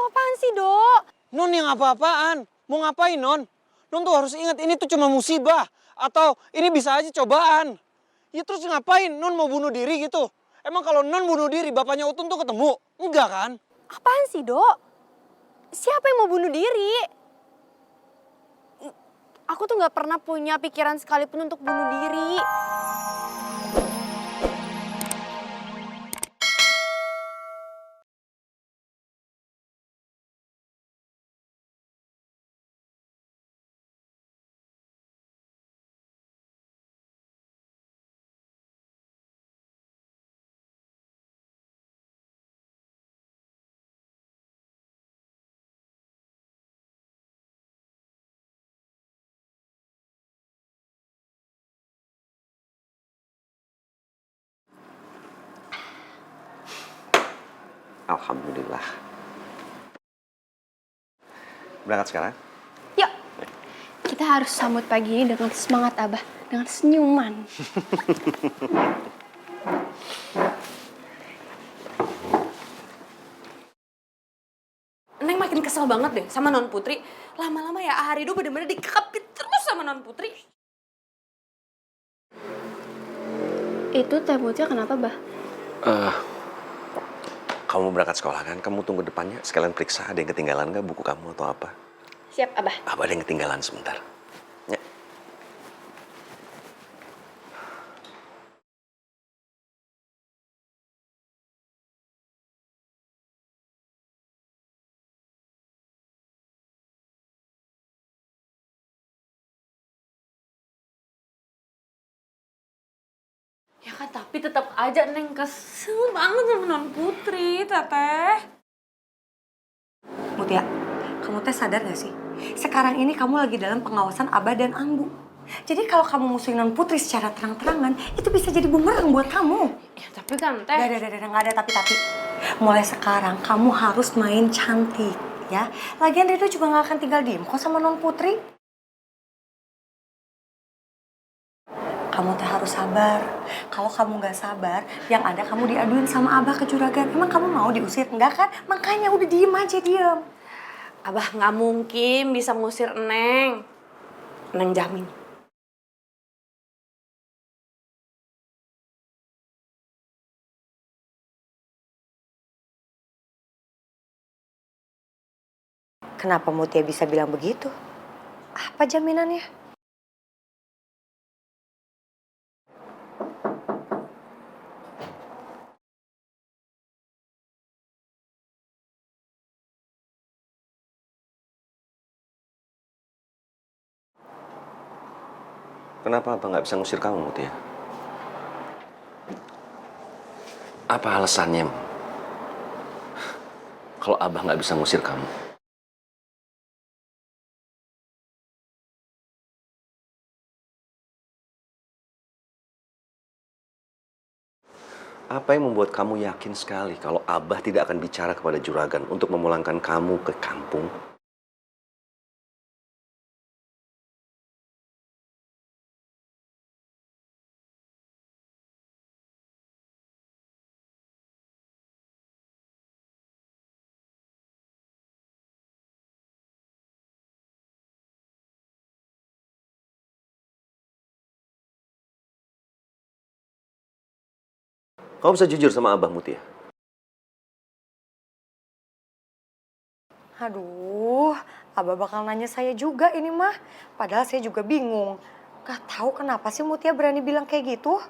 Aduh, apaan sih, Dok? Non yang apa-apaan? Mau ngapain, Non? Non tuh harus ingat ini tuh cuma musibah. Atau ini bisa aja cobaan. Ya terus ngapain? Non mau bunuh diri gitu? Emang kalau Non bunuh diri, bapaknya Utun tuh ketemu? Enggak kan? Apaan sih, Dok? Siapa yang mau bunuh diri? Aku tuh gak pernah punya pikiran sekalipun untuk bunuh diri. Alhamdulillah. Berangkat sekarang? Yuk, kita harus sambut pagi ini dengan semangat, Abah. Dengan senyuman. Neng makin kesel banget deh sama Non Putri. Lama-lama ya Aharido bener-bener dikekepit terus sama Non Putri. Itu teh putih kenapa, Bah? Kamu berangkat sekolah kan? Kamu tunggu depannya, sekalian periksa ada yang ketinggalan nggak buku kamu atau apa? Siap, Abah. Apa ada yang ketinggalan sebentar? Ya. Ya kan tapi tetap aja Neng kesel banget sama Non Putri, Teteh. Mutia, kamu teh sadar gak sih? Sekarang ini kamu lagi dalam pengawasan Abah dan Ambu. Jadi kalau kamu musuhin Non Putri secara terang-terangan, itu bisa jadi bumerang buat kamu. Ya tapi kan Teh. Nggak ada tapi-tapi. Mulai sekarang kamu harus main cantik, ya. Lagian Rido juga nggak akan tinggal diem kok sama Non Putri. Kamu teh harus sabar. Kalau kamu nggak sabar, yang ada kamu diaduin sama Abah ke juragan. Emang kamu mau diusir? Enggak kan? Makanya udah diem aja, diem. Abah nggak mungkin bisa ngusir Neng. Neng jamin. Kenapa Mutia bisa bilang begitu? Apa jaminannya? Kenapa Abah nggak bisa ngusir kamu, Mutia? Apa alasannya? Kalau Abah nggak bisa ngusir kamu? Apa yang membuat kamu yakin sekali kalau Abah tidak akan bicara kepada juragan untuk memulangkan kamu ke kampung? Kamu bisa jujur sama Abah, Mutia? Aduh, Abah bakal nanya saya juga ini mah. Padahal saya juga bingung. Gak tahu kenapa sih Mutia berani bilang kayak gitu.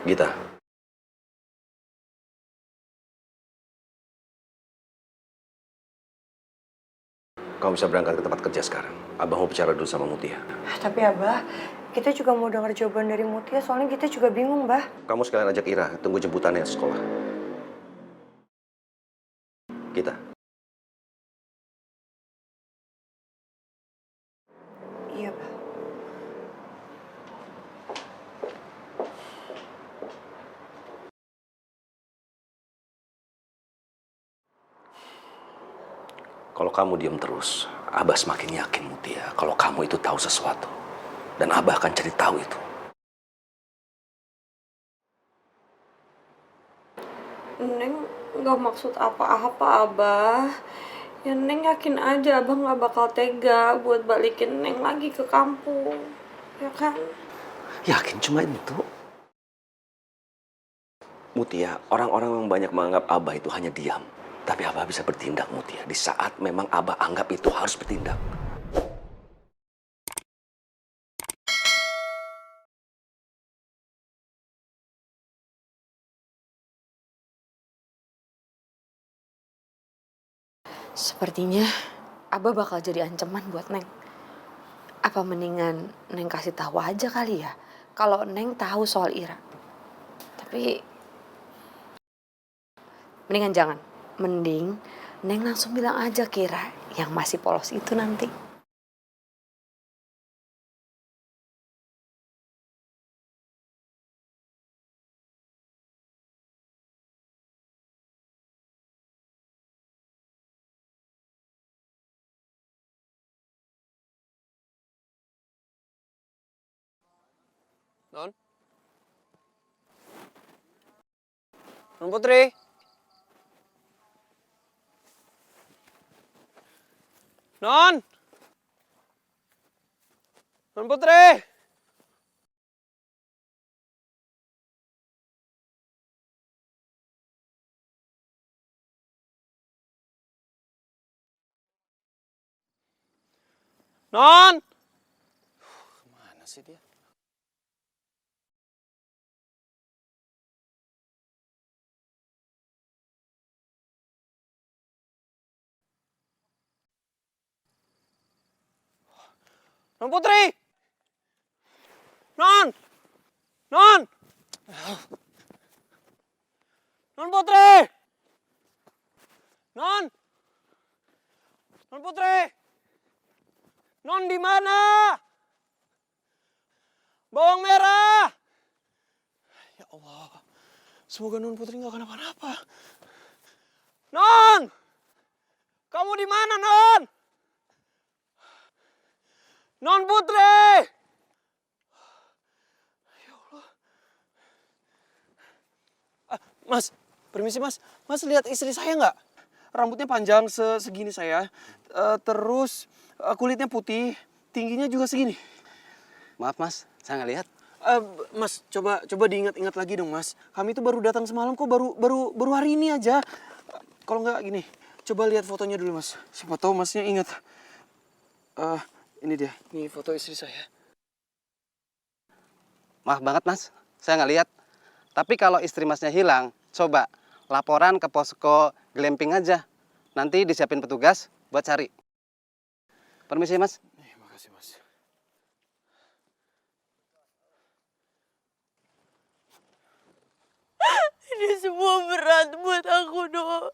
Gita. Kamu bisa berangkat ke tempat kerja sekarang. Abah mau bicara dulu sama Mutia. Tapi Abah, kita juga mau dengar jawaban dari Mutia. Soalnya kita juga bingung, Bah. Kamu sekalian ajak Ira, tunggu jemputannya ke sekolah. Gita. Iya, Bah. Kalau kamu diam terus, Abah semakin yakin, Mutia, kalau kamu itu tahu sesuatu. Dan Abah akan cari tahu itu. Neng nggak gak maksud apa-apa, Abah. Ya Neng yakin aja Abah gak bakal tega buat balikin Neng lagi ke kampung. Ya kan? Yakin cuma itu? Mutia, orang-orang yang banyak menganggap Abah itu hanya diam. Tapi Abah bisa bertindak, Mutia. Di saat memang Abah anggap itu harus bertindak. Sepertinya Abah bakal jadi ancaman buat Neng. Apa mendingan Neng kasih tahu aja kali ya kalau Neng tahu soal Ira. Tapi mendingan jangan. Mending Neng langsung bilang aja ke Ira yang masih polos itu nanti. Non? Non Putri? Non? Non Putri? Non? Kemana sih dia? Non Putri! Non! Non! Non Putri! Non! Non Putri! Non di mana? Bawang merah! Ya Allah, semoga Non Putri nggak kenapa-napa. Non! Kamu di mana, Non? Non Putri! Ya Allah. Mas, permisi Mas. Mas lihat istri saya nggak? Rambutnya panjang segini saya. Terus kulitnya putih, tingginya juga segini. Maaf mas, saya nggak lihat. Mas, coba diingat-ingat lagi dong Mas. Kami itu baru datang semalam kok, baru hari ini aja. Kalau nggak gini, coba lihat fotonya dulu Mas. Siapa tahu Masnya ingat. Ini dia, ini foto istri saya. Maaf banget mas, saya nggak lihat. Tapi kalau istri masnya hilang, coba laporan ke posko glamping aja. Nanti disiapin petugas buat cari. Permisi mas. Makasih Mas. Ini semua berat buat aku, Do.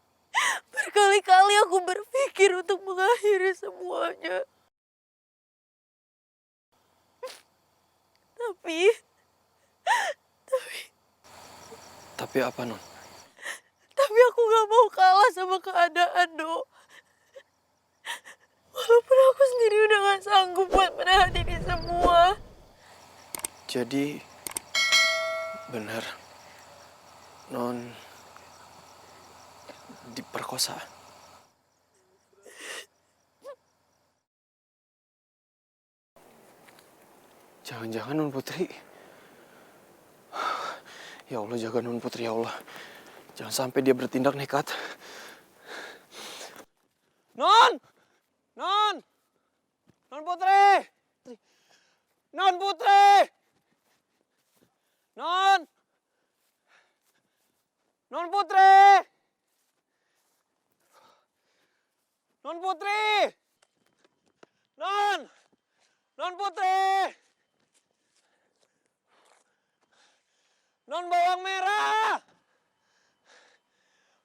Berkali-kali aku berpikir untuk mengakhiri semuanya. Tapi apa Non? Tapi aku gak mau kalah sama keadaan, Do. Walaupun aku sendiri udah gak sanggup buat menahan ini semua. Jadi benar Non diperkosa. Jangan-jangan Non Putri. Ya Allah, jaga Non Putri ya Allah. Jangan sampai dia bertindak nekat. Non! Non! Non Putri! Non Putri! Non! Non Putri! Non Putri! Non! Non Putri! Non bawang merah!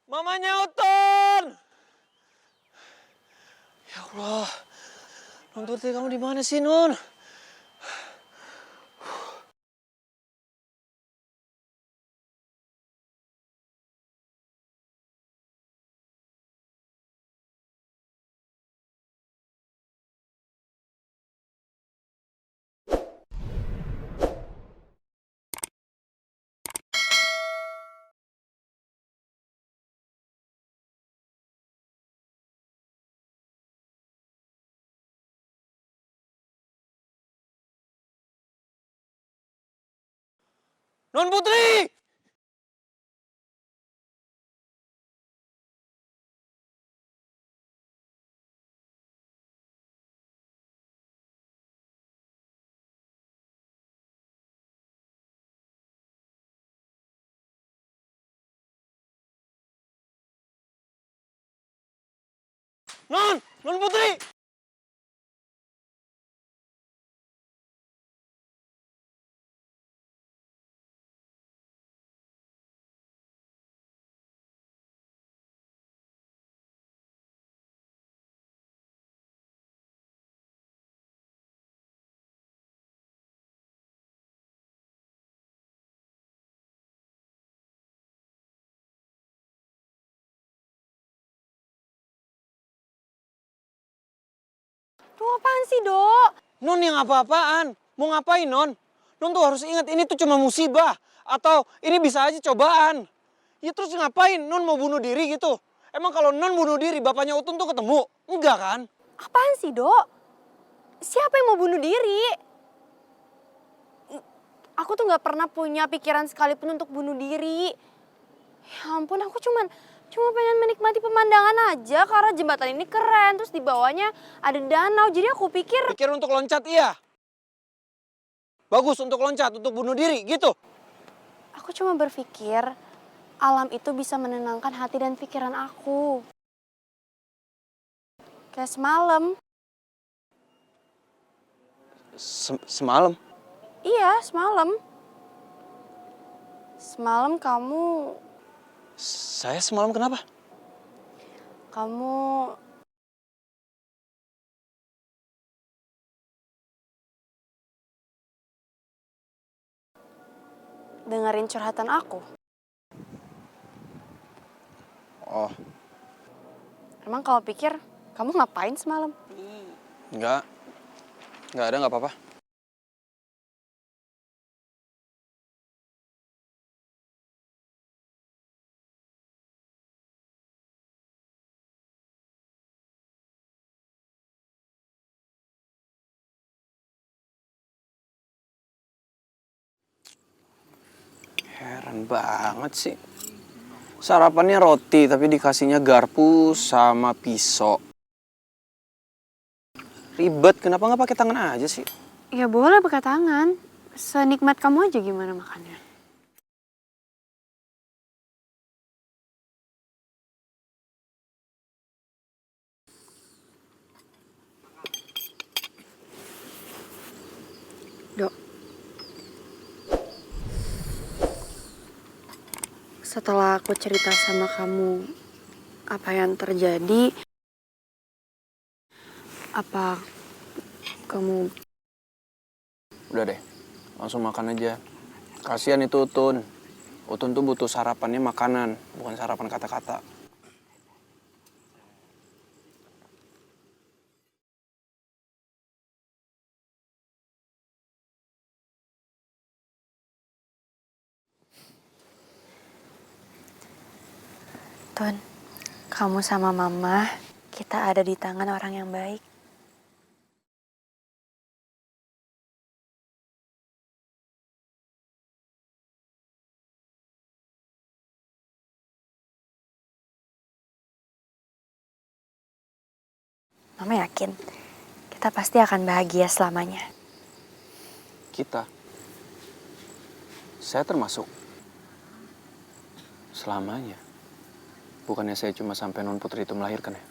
Mamanya Uton! Ya Allah, Non Putri kamu di mana sih Non? Non Putri! Non Putri! Tuh apaan sih, Dok? Non yang apa-apaan? Mau ngapain, Non? Non tuh harus ingat ini tuh cuma musibah. Atau ini bisa aja cobaan. Ya terus ngapain? Non mau bunuh diri gitu? Emang kalau Non bunuh diri, bapaknya Utun tuh ketemu? Enggak kan? Apaan sih, Dok? Siapa yang mau bunuh diri? Aku tuh nggak pernah punya pikiran sekalipun untuk bunuh diri. Ya ampun, aku cuma pengen menikmati pemandangan aja karena jembatan ini keren. Terus di bawahnya ada danau, jadi aku pikir... Pikir untuk loncat iya. Bagus untuk loncat, untuk bunuh diri gitu. Aku cuma berpikir alam itu bisa menenangkan hati dan pikiran aku. Kayak semalam. Semalam? Iya, semalam. Semalam kamu... Saya semalam kenapa? Kamu... dengerin curhatan aku. Oh, Emang kamu pikir kamu ngapain semalam? enggak. Enggak ada, enggak apa-apa. Heran banget sih. Sarapannya roti, tapi dikasihnya garpu sama pisau. Ribet, kenapa nggak pakai tangan aja sih? Ya boleh pakai tangan. Senikmat kamu aja gimana makannya. Dok. Setelah aku cerita sama kamu apa yang terjadi, apa kamu... Udah deh, langsung makan aja. Kasihan itu Utun. Utun tuh butuh sarapannya makanan, bukan sarapan kata-kata. Tun, kamu sama Mama, kita ada di tangan orang yang baik. Mama yakin kita pasti akan bahagia selamanya. Kita. Saya termasuk. Selamanya. Bukannya saya cuma sampai Non Putri itu melahirkan ya?